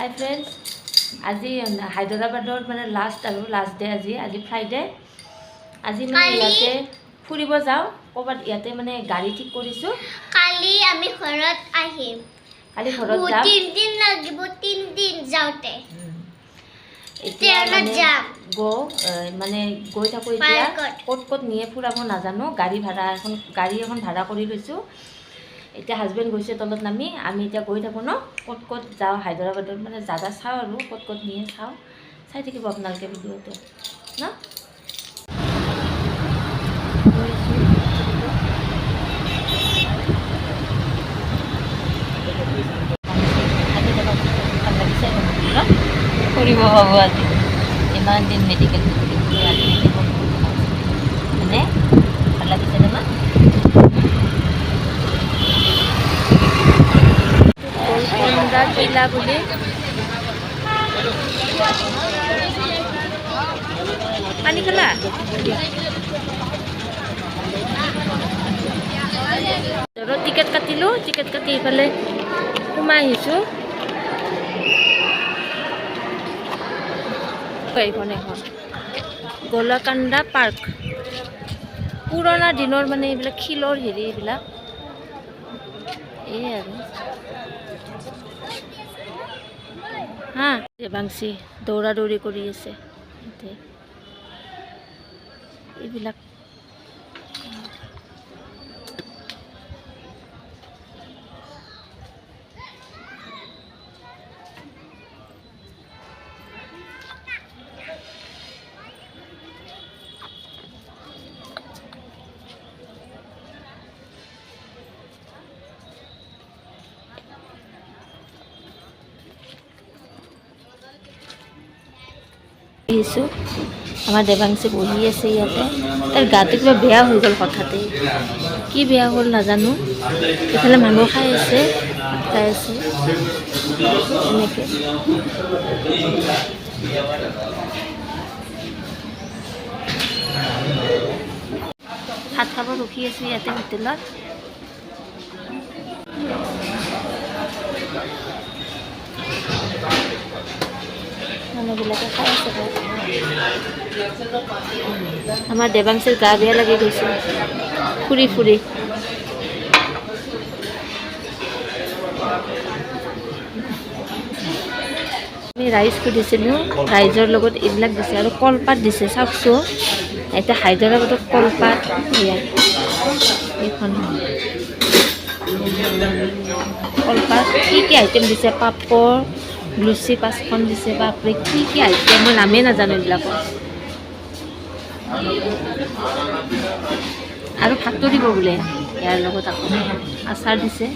Hi friends आज हायदराबादर माने last day आज फ्राइडे आज माने इते फुरिब जाओ कबात इते माने गाड़ी ठीक करिसु काली आमी घरत আহিম काली घरत जाम 3 दिन লাগিব 3 दिन जाওते এতিয়া মানে গো মানে গৈ থাকো এতিয়া কত কত নিয়ে ফুৰাব নাজানো গাড়ী এখন ভাড়া কৰি লৈছো এতিয়া হাজবেন্ড গৈছে তলত নামি আমি এতিয়া গৈ থাকো ন কত কত যাও হায়দৰাবাদৰ মানে জাগা চাও আৰু কত কত নিয়ে চাও চাই থাকিব আপোনালোকে ভিডিওটো না কৰিব হ'ব আজি ইমান দিন মেডিকেল মানে ভাল লাগিছে না गोलकोंडा किला बोले पानी खला टिकेट काटिलो टिकेट काटि इफाले सोमाय आहिছো এইখন গোলকোंडा पार्क पुराना दिनर माने এইবিলাক খিলৰ হেৰি এইবিলাক এই আৰু हाँ देवांशी दौरा दौरी करी आछे এইবিলাক আমার দেবাংশী বহি আছে ইয়াতে তার গাটো কিবা বেয়া হৈ গ'ল হঠাতে কি বেয়া হ'ল নাজানো এফালে মানুহ খাই আছে এনেকে ভাত খাব ৰখি আছো ইয়াতে হোটেলত মানুহবিলাকে খাই আছে আমাৰ দেৱাংশীৰ গা বেয়া লাগি গৈছে ফুৰি ফুৰি আমি ৰাইচ খুজিছিলোঁ ৰাইজৰ লগত এইবিলাক দিছে আৰু কলপাত দিছে চাওকচোন এতিয়া হায়দৰাবাদত কলপাত এইখন কলপাত কি আইটেম দিছে পাপৰ লুচি 5খন দিছে বাপৰে কি আইটেম মই নামেই নাজানো এইবিলাকৰ আৰু ভাতটো দিব বোলে ইয়াৰ লগত আকৌ আচাৰ দিছে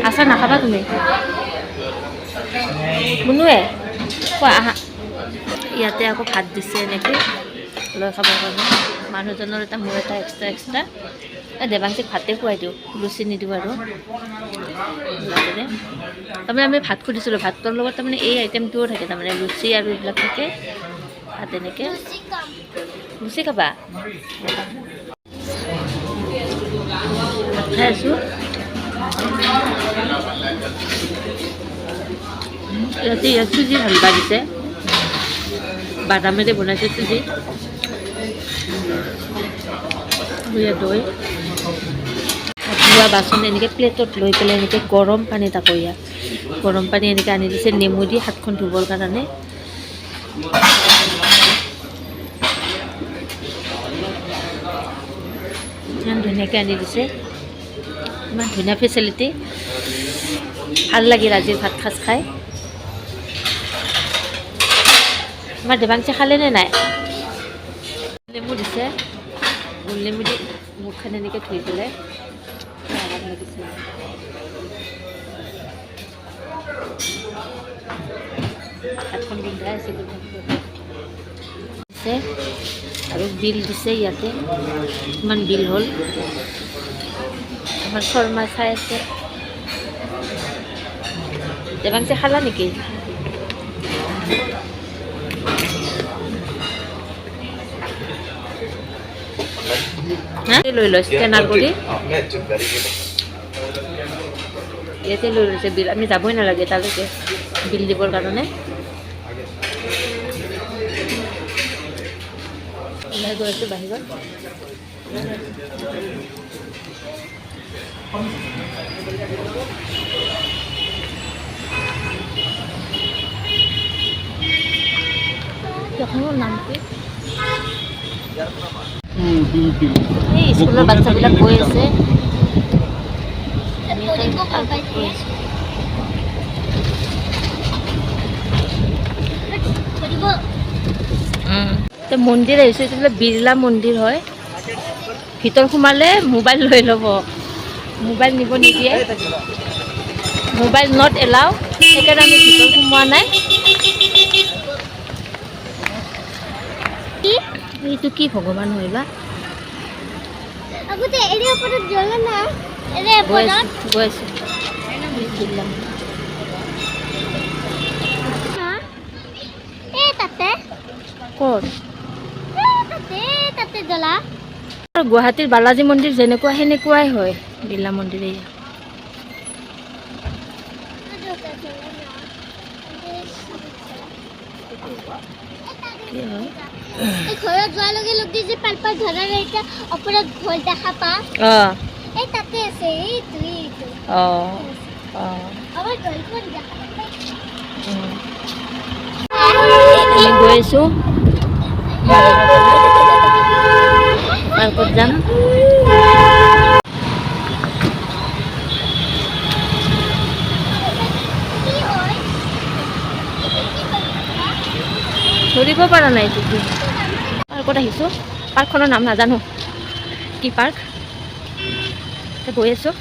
আচাৰ নাখাবা তুমি মুনুৱে কোৱা আহা ইয়াতে আকৌ ভাত দিছে এনেকৈ লৈ খাবৰ কাৰণে মানুহজনৰ এটা মোৰ এটা এক্সট্ৰা দেৱাংশীক ভাতে খুৱাই দিওঁ লুচি নিদিওঁ আৰু তাৰমানে আমি ভাত খুজিছিলোঁ ভাতৰ লগত তাৰমানে এই আইটেমটোও থাকে তাৰমানে লুচি আৰু এইবিলাক থাকে ভাত এনেকৈ লুচি খাবা ভাত খাই আছোঁ ইয়াতে চুজি হালৱা দিছে বাদামেৰে বনাইছে চুজি দৈ ধোৱা বাচন এনেকৈ প্লেটত লৈ পেলাই এনেকৈ গৰম পানী তাকো ইয়াত গৰম পানী এনেকৈ আনি দিছে নেমু দি হাতখন ধুবৰ কাৰণে ইমান ধুনীয়াকৈ আনি দিছে ইমান ধুনীয়া ফেচিলিটি ভাল লাগিল আজিৰ ভাত সাজ খাই আমাৰ দেৱাংশী খালেনে নাই নেমু দিছে নেমু দি মুখখন এনেকৈ ধুই পেলাই আৰাম লাগিছে হাতখন বিন্ধাই আছে আৰু বিল দিছে ইয়াতে ইমান বিল হ'ল আমাৰ শৰ্মা চাই আছে দেৱাংশী খালা নেকি লৈ লো স্কেনাৰ কৰি ইয়াতে লৈ লৈছে বিল, আমি যাবই নালাগে তালৈকে বিল দিবৰ কাৰণে। ওলাই গৈ আছোঁ বাহিৰত। এখনৰ নাম কি? এই স্কুলৰ বাচ্চাবিলাক গৈ আছে। মন্দিৰ আহিছোঁ, এইটো বোলে বিৰলা মন্দিৰ হয়। ভিতৰ সোমালে মোবাইল লৈ ল'ব, মোবাইল নিব নিদিয়ে, মোবাইল নট এলাউ, সেইকাৰণে আমি ভিতৰ সোমোৱা নাই। এইটো কি ভগৱান হয় বা? গৈ আছোঁ গুৱাহাটীৰ বালাজী মন্দিৰ যেনেকুৱা সেনেকুৱাই হয় বিৰলা মন্দিৰ। এয়া কি হয়? ঘৰত যোৱাৰ লগে লগে যে পালপাল ধৰাৰ এটা ওপৰত ঘৰ দেখা পা, এই তাতে আছে। আমাৰ ঘৰখন দেখা আমি গৈ আছোঁ পাৰ্কত যাম। ধৰিব পৰা নাই এইটো কি পাৰ্কত আহিছোঁ। পাৰ্কখনৰ নাম নাজানো কি পাৰ্ক, গৈ আছোঁ।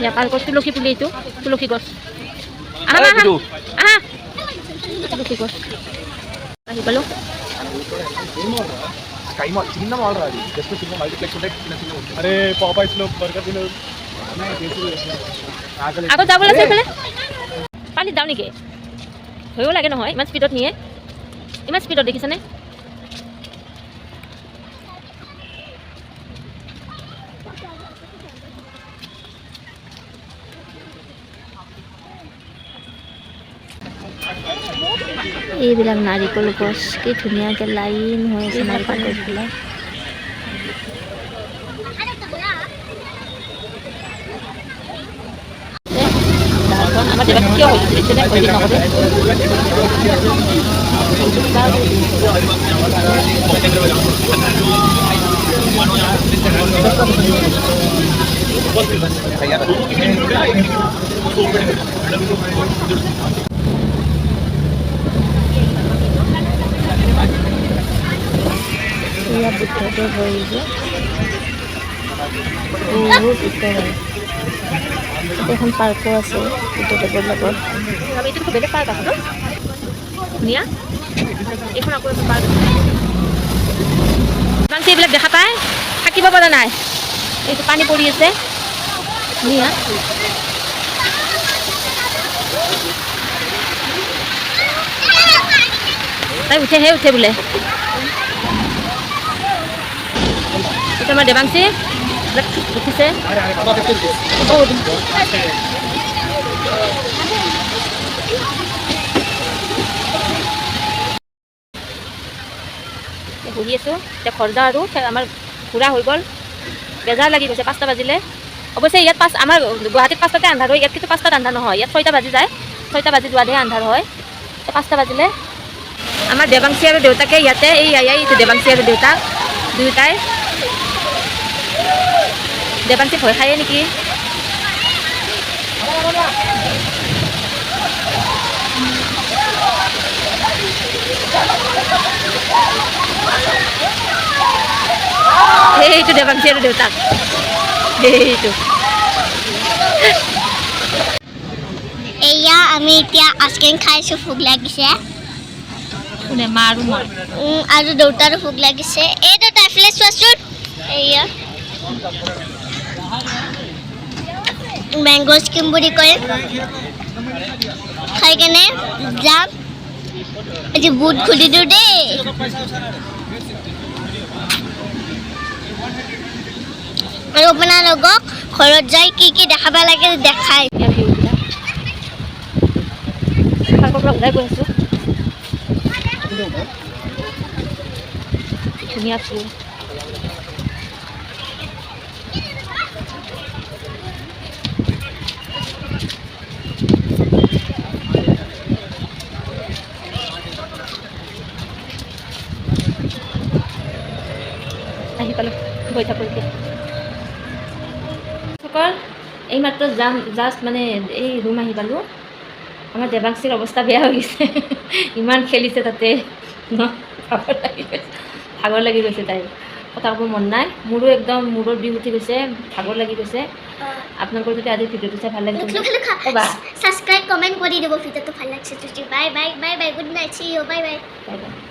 ইয়াৰ পাৰ্কত তুলসী পুলি, এইটো তুলসী গছ। আহা তুলসী গছ আহি পালোঁ। আগত যাব লাগিছে এইফালে। পানীত যাওঁ নেকি? ভয়ো লাগে নহয়, ইমান স্পীডত নিয়ে, ইমান স্পীডত দেখিছেনে? এইবিলাক নাৰিকল গছ কি ধুনীয়াকৈ লাইন হৈ আছে, নাৰিকল গছবিলাক। আমাৰ জেগাত কিয় হৈছে নকৰে? এয়া বুদ্ধদেৱ হৈ যে বহুত উত্তৰ হয়। এখন পাৰ্কো আছে বুদ্ধদেৱৰ লগত। এইটো বেলেগ পাৰ্ক আছে ন, ধুনীয়া। এইখন আকৌ এখন পাৰ্ক। এইবিলাক দেখা পায়, থাকিব পৰা নাই। এইটো পানী পৰি আছে, ধুনীয়া। তাই উঠে বোলে। এটা আমাৰ দেৱাংশী উঠিছে। ঘূৰি আছোঁ এতিয়া ঘৰ যাওঁ আৰু। আমাৰ ঘূৰা হৈ গ'ল, বেজাৰ লাগি গৈছে। 5টা বাজিলে। অৱশ্যে ইয়াত আমাৰ গুৱাহাটীত 5টাতে আন্ধাৰ হয়, ইয়াত কিন্তু 5টাত আন্ধাৰ নহয়। ইয়াত 6টা বাজি যায়, 6টা বাজি যোৱাতহে আন্ধাৰ হয়। 5টা বাজিলে। আমাৰ দেৱাংশী আৰু দেউতাকে ইয়াতে, এইটো দেৱাংশী আৰু দেউতাক দুয়োটাই। দেৱাংশী ভয় খায়ে নেকি? সেইটো দেৱাংশী আৰু দেউতাক, সেইটো। এয়া আমি এতিয়া আইচক্ৰীম খাইছোঁ, ভোক লাগিছে। কোনে? মা আৰু মই আৰু দেউতাৰো ভোক লাগিছে। এই দেউতা এফালে চোৱাচোন, এয়া মেংগ' স্কিম বুলি কয়, খাই কেনে যাম। আজি বুট খুলি দিওঁ দেই। আৰু আপোনালোকক ঘৰত যাই কি দেখাব লাগে দেখাই ইয়াৰ ভিউবিলাক পাৰ্কৰ পৰা ওলাই গৈ আছোঁ ধুনীয়া ভিউ আহি পালোঁ গৈ থাকোঁ এতিয়া সকল এইমাত্ৰ যাম জাষ্ট মানে এই ৰুম আহি পালোঁ আমাৰ দেৱাংশীৰ অৱস্থা বেয়া হৈ গৈছে ইমান খেলিছে তাতে ভাগৰ লাগি গৈছে তাইৰ কথা ক'ব মন নাই মোৰো একদম মূৰৰ বিষ উঠি গৈছে ভাগৰ লাগি গৈছে আপোনালোকৰ যদি আজি ভিডিঅ'টো চাই ভাল লাগিছে ক'বা সাবস্ক্ৰাইব কমেন্ট কৰি দিব ভিডিঅ'টো ভাল লাগিছে bye bye bye bye good night সি U bye bye bye bye